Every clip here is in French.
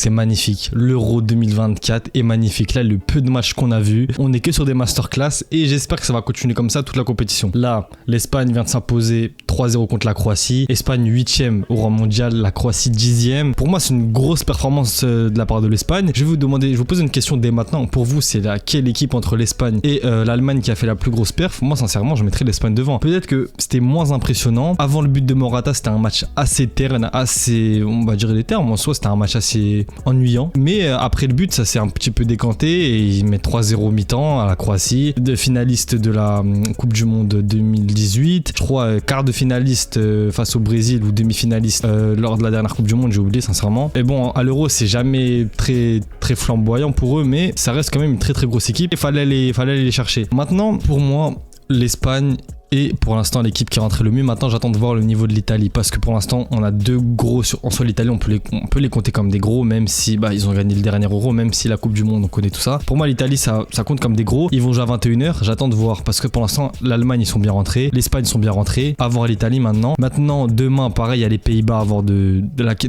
c'est magnifique. L'Euro 2024 est magnifique. Là, le peu de matchs qu'on a vu, on est que sur des masterclass et j'espère que ça va continuer comme ça toute la compétition. Là, l'Espagne vient de s'imposer 3-0 contre la Croatie. Espagne 8e au rang mondial, la Croatie 10e. Pour moi, c'est une grosse performance de la part de l'Espagne. Je vais vous poser une question dès maintenant. Pour vous, c'est laquelle équipe entre l'Espagne et l'Allemagne qui a fait la plus grosse perf? Moi, sincèrement, je mettrais l'Espagne devant. Peut-être que c'était moins impressionnant. Avant le but de Morata, c'était un match assez terne, assez, on va dire les termes, en soi, c'était un match assez ennuyant. Mais après le but, ça s'est un petit peu décanté et ils mettent 3-0 mi-temps à la Croatie, de finaliste de la Coupe du Monde 2018. Je crois quart de finaliste face au Brésil ou demi-finaliste lors de la dernière Coupe du Monde, j'ai oublié sincèrement. Et bon, à l'Euro, c'est jamais très flamboyant pour eux, mais ça reste quand même une très grosse équipe. Il fallait aller les chercher. Maintenant, pour moi, l'Espagne est pour l'instant l'équipe qui est rentrée le mieux. Maintenant, j'attends de voir le niveau de l'Italie parce que pour l'instant, on a deux gros. En soi, l'Italie, on peut les compter comme des gros, même si ils ont gagné le dernier Euro, même si la Coupe du Monde, on connaît tout ça. Pour moi, l'Italie, ça compte comme des gros. Ils vont jouer à 21h. J'attends de voir parce que pour l'instant, l'Allemagne, ils sont bien rentrés. L'Espagne sont bien rentrés. À voir l'Italie maintenant. Maintenant, demain, pareil, il y a les Pays-Bas à voir de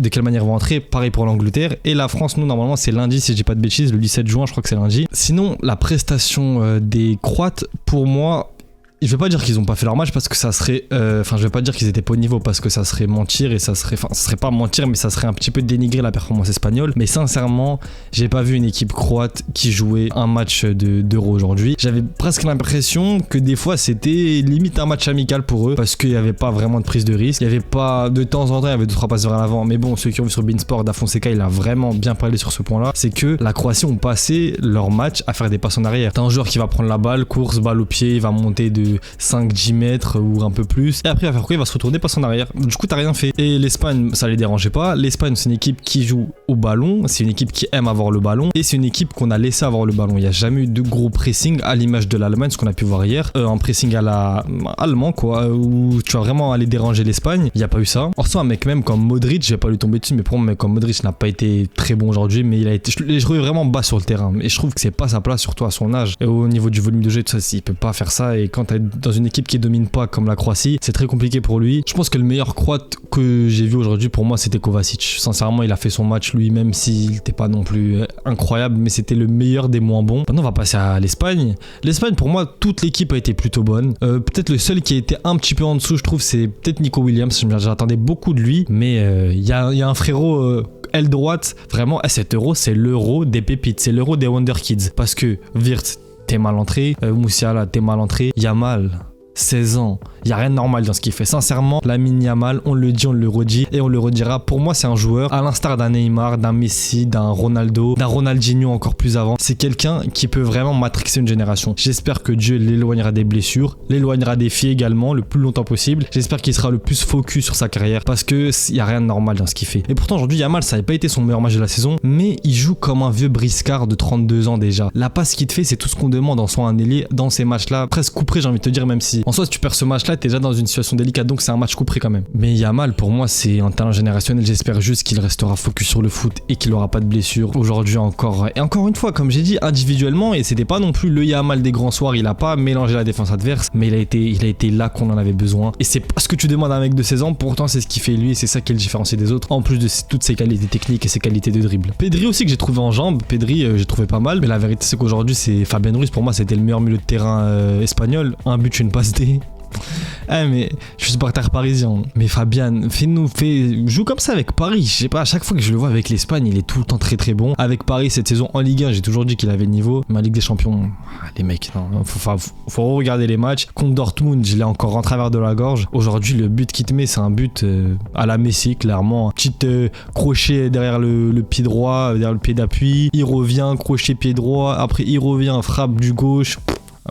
quelle manière ils vont rentrer. Pareil pour l'Angleterre. Et la France, nous, normalement, c'est lundi, si je dis pas de bêtises, le 17 juin, je crois que c'est lundi. Sinon, la prestation des Croates, pour moi, je vais pas dire qu'ils ont pas fait leur match parce que ça serait je vais pas dire qu'ils étaient pas au niveau parce que ça serait mentir et ça serait pas mentir, mais ça serait un petit peu dénigrer la performance espagnole. Mais sincèrement, j'ai pas vu une équipe croate qui jouait un match d'Euro aujourd'hui. J'avais presque l'impression que des fois c'était limite un match amical pour eux parce qu'il y avait pas vraiment de prise de risque. Il y avait pas, de temps en temps il y avait 2-3 passes vers l'avant, mais bon, ceux qui ont vu sur Beansport, Da Fonseca, il a vraiment bien parlé sur ce point là. C'est que la Croatie ont passé leur match à faire des passes en arrière. T'as un joueur qui va prendre la balle, course, balle au pied, il va monter de 5-10 mètres ou un peu plus, et après il va faire quoi? Il va se retourner, passe en arrière. Du coup t'as rien fait. Et l'Espagne, ça les dérangeait pas. L'Espagne, c'est une équipe qui joue au ballon, c'est une équipe qui aime avoir le ballon, et c'est une équipe qu'on a laissé avoir le ballon. Il n'y a jamais eu de gros pressing à l'image de l'Allemagne, ce qu'on a pu voir hier, un pressing à la allemand quoi, où tu vas vraiment aller déranger l'Espagne. Il n'y a pas eu ça. Or ça, un mec même comme Modric, je vais pas lui tomber dessus, mais pour moi un mec comme Modric n'a pas été très bon aujourd'hui, mais je trouvais vraiment bas sur le terrain, et je trouve que c'est pas sa place, surtout à son âge et au niveau du volume de jeu, tout ça, il peut pas faire ça. Et quand t'es dans une équipe qui domine pas comme la Croatie, c'est très compliqué pour lui. Je pense que le meilleur Croate que j'ai vu aujourd'hui, pour moi, c'était Kovacic. Sincèrement, il a fait son match lui, même s'il n'était pas non plus incroyable, mais c'était le meilleur des moins bons. Maintenant, on va passer à l'Espagne. L'Espagne, pour moi, toute l'équipe a été plutôt bonne. Peut-être le seul qui a été un petit peu en dessous, je trouve, c'est peut-être Nico Williams. J'attendais beaucoup de lui, mais il y a un frérot aile droite, vraiment, cet Euro, c'est l'Euro des pépites, c'est l'Euro des Wonder Kids. Parce que Wirtz, t'es mal entré, Musiala, t'es mal entré, Yamal, 16 ans, il n'y a rien de normal dans ce qu'il fait. Sincèrement, Lamine Yamal, on le dit, on le redit et on le redira. Pour moi, c'est un joueur, à l'instar d'un Neymar, d'un Messi, d'un Ronaldo, d'un Ronaldinho encore plus avant. C'est quelqu'un qui peut vraiment matrixer une génération. J'espère que Dieu l'éloignera des blessures, l'éloignera des filles également le plus longtemps possible. J'espère qu'il sera le plus focus sur sa carrière parce qu'il n'y a rien de normal dans ce qu'il fait. Et pourtant, aujourd'hui, Yamal, ça n'avait pas été son meilleur match de la saison, mais il joue comme un vieux briscard de 32 ans déjà. La passe qu'il te fait, c'est tout ce qu'on demande en soi un ailier dans ces matchs-là. Presque couperé, j'ai envie de te dire, même si en soi, si tu perds ce match-là, t'es déjà dans une situation délicate, donc c'est un match couperé quand même. Mais Yamal, pour moi, c'est un talent générationnel. J'espère juste qu'il restera focus sur le foot et qu'il aura pas de blessure. Aujourd'hui encore. Et encore une fois, comme j'ai dit, individuellement, et c'était pas non plus le Yamal des grands soirs, il a pas mélangé la défense adverse, mais il a été là qu'on en avait besoin. Et c'est pas ce que tu demandes à un mec de 16 ans, pourtant c'est ce qui fait lui et c'est ça qui est le différencier des autres, en plus de toutes ses qualités techniques et ses qualités de dribble. Pedri aussi que j'ai trouvé en jambes, Pedri j'ai trouvé pas mal, mais la vérité c'est qu'aujourd'hui c'est Fabien Ruiz, pour moi c'était le meilleur milieu de terrain espagnol, un but, une passe D. Mais je suis supporter parisien. Mais Fabian, joue comme ça avec Paris. Je sais pas, à chaque fois que je le vois avec l'Espagne, il est tout le temps très bon. Avec Paris, cette saison en Ligue 1, j'ai toujours dit qu'il avait le niveau. Mais en Ligue des Champions, les mecs, non, faut regarder les matchs. Contre Dortmund, je l'ai encore en travers de la gorge. Aujourd'hui, le but qu'il te met, c'est un but à la Messi, clairement. Petit crochet derrière le pied droit, derrière le pied d'appui. Il revient, crochet pied droit. Après, il revient, frappe du gauche.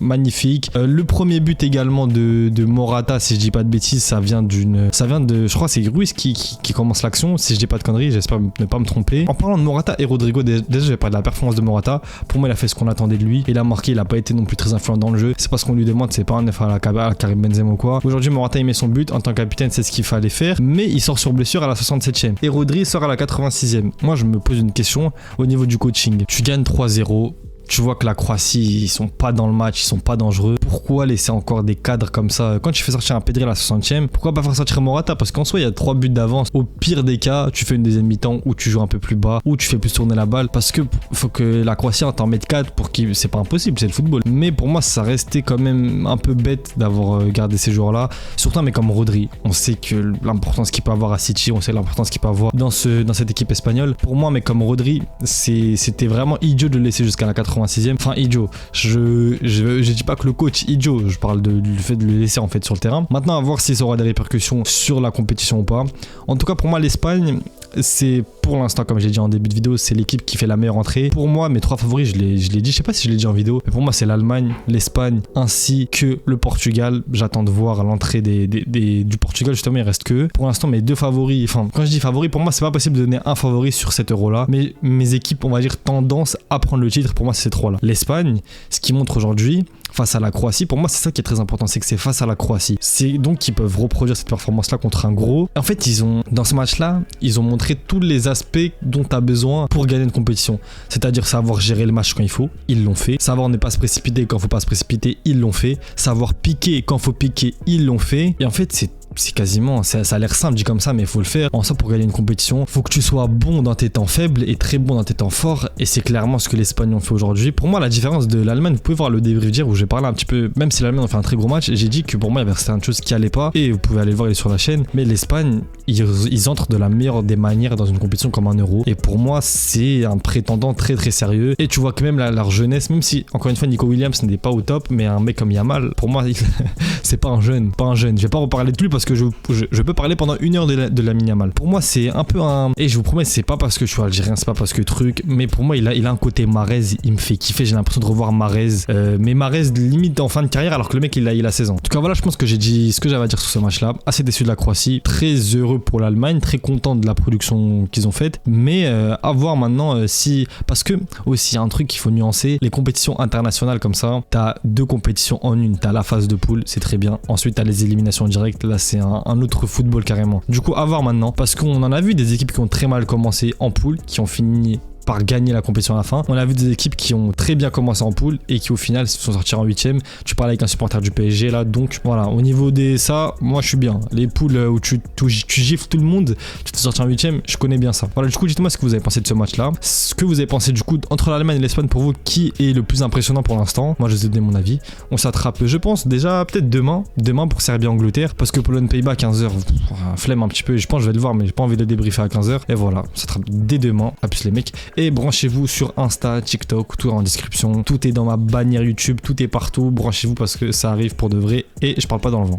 Magnifique. Le premier but également de Morata, si je dis pas de bêtises, ça vient de, je crois que c'est Ruiz qui commence l'action, si je dis pas de conneries, j'espère ne pas me tromper. En parlant de Morata et Rodrigo, déjà je vais parler de la performance de Morata. Pour moi, il a fait ce qu'on attendait de lui. Il a marqué, il a pas été non plus très influent dans le jeu. C'est pas ce qu'on lui demande, c'est pas un effort à la Karim Benzema ou quoi. Aujourd'hui, Morata il met son but en tant que capitaine, c'est ce qu'il fallait faire, mais il sort sur blessure à la 67e. Et Rodri sort à la 86e. Moi, je me pose une question au niveau du coaching. Tu gagnes 3-0. Tu vois que la Croatie, ils sont pas dans le match, ils sont pas dangereux. Pourquoi laisser encore des cadres comme ça? Quand tu fais sortir un Pedri à la 60e, pourquoi pas faire sortir Morata? Parce qu'en soi, il y a 3 buts d'avance. Au pire des cas, tu fais une deuxième mi-temps où tu joues un peu plus bas, où tu fais plus tourner la balle. Parce que faut que la Croatie t'en mette 4 pour qu'il. C'est pas impossible, c'est le football. Mais pour moi, ça restait quand même un peu bête d'avoir gardé ces joueurs-là. Surtout un mec comme Rodri. On sait que l'importance qu'il peut avoir à City, on sait l'importance qu'il peut avoir dans cette équipe espagnole. Pour moi, un mec comme Rodri, c'était vraiment idiot de le laisser jusqu'à la 86e. Enfin, idiot. Je dis pas que le coach idiot, je parle du fait de le laisser en fait sur le terrain. Maintenant, à voir si ça aura des répercussions sur la compétition ou pas. En tout cas, pour moi, l'Espagne, c'est pour l'instant, comme j'ai dit en début de vidéo, c'est l'équipe qui fait la meilleure entrée. Pour moi, mes 3 favoris, je l'ai dit, je sais pas si je l'ai dit en vidéo, mais pour moi, c'est l'Allemagne, l'Espagne ainsi que le Portugal. J'attends de voir l'entrée du Portugal, justement, il reste que. Pour l'instant, mes 2 favoris, enfin, quand je dis favoris, pour moi, c'est pas possible de donner un favori sur cet euro-là, mais mes équipes, on va dire, tendance à prendre le titre, pour moi, c'est ces 3-là. L'Espagne, ce qui montre aujourd'hui, face à la Croatie, pour moi c'est ça qui est très important, c'est que c'est face à la Croatie. C'est donc qu'ils peuvent reproduire cette performance-là contre un gros. En fait, dans ce match-là, ils ont montré tous les aspects dont tu as besoin pour gagner une compétition. C'est-à-dire savoir gérer le match quand il faut, ils l'ont fait. Savoir ne pas se précipiter quand il faut pas se précipiter, ils l'ont fait. Savoir piquer quand il faut piquer, ils l'ont fait. Et en fait, c'est quasiment, ça a l'air simple dit comme ça, mais il faut le faire. En ça, pour gagner une compétition, faut que tu sois bon dans tes temps faibles et très bon dans tes temps forts, et c'est clairement ce que l'Espagne ont fait aujourd'hui. Pour moi, la différence de l'Allemagne, vous pouvez voir le débrief d'hier où j'ai parlé un petit peu, même si l'Allemagne a fait un très gros match, j'ai dit que pour moi il y avait certaines choses qui allaient pas, et vous pouvez aller le voir, il est sur la chaîne, mais l'Espagne, ils entrent de la meilleure des manières dans une compétition comme un euro, et pour moi c'est un prétendant très très sérieux. Et tu vois que même leur jeunesse, même si encore une fois Nico Williams n'est pas au top, mais un mec comme Yamal, pour moi c'est pas un jeune. Je vais pas reparler de lui parce que je peux parler pendant 1 heure de Lamine Yamal. Pour moi, c'est un peu un. Et je vous promets, c'est pas parce que je suis algérien, c'est pas parce que truc, mais pour moi, il a un côté Mahrez, il me fait kiffer. J'ai l'impression de revoir Mahrez, mais Mahrez limite en fin de carrière, alors que le mec, il a 16 ans. En tout cas, voilà, je pense que j'ai dit ce que j'avais à dire sur ce match-là. Assez déçu de la Croatie, très heureux pour l'Allemagne, très content de la production qu'ils ont faite, mais à voir maintenant si. Parce que, aussi, un truc qu'il faut nuancer, les compétitions internationales comme ça, t'as 2 compétitions en une. T'as la phase de poule, c'est très bien. Ensuite, t'as les éliminations directes, là, c'est un autre football carrément. Du coup, à voir maintenant, parce qu'on en a vu des équipes qui ont très mal commencé en poule, qui ont fini par gagner la compétition à la fin. On a vu des équipes qui ont très bien commencé en poule et qui au final se sont sorties en 8ème. Tu parles avec un supporter du PSG là, donc voilà, au niveau des ça, moi je suis bien. Les poules où tu gifles tout le monde, tu te sortis en 8ème, je connais bien ça. Voilà, du coup, dites-moi ce que vous avez pensé de ce match là. Ce que vous avez pensé du coup entre l'Allemagne et l'Espagne, pour vous, qui est le plus impressionnant pour l'instant? Moi je vous ai donné mon avis. On s'attrape, je pense, déjà peut-être demain pour Serbie-Angleterre, parce que Pologne-Pays-Bas 15h, flemme un petit peu, je pense que je vais le voir, mais j'ai pas envie de le débriefer à 15h. Et voilà, on s'attrape dès demain, à plus les mecs. Et branchez-vous sur Insta, TikTok, tout en description. Tout est dans ma bannière YouTube, tout est partout. Branchez-vous parce que ça arrive pour de vrai et je parle pas dans le vent.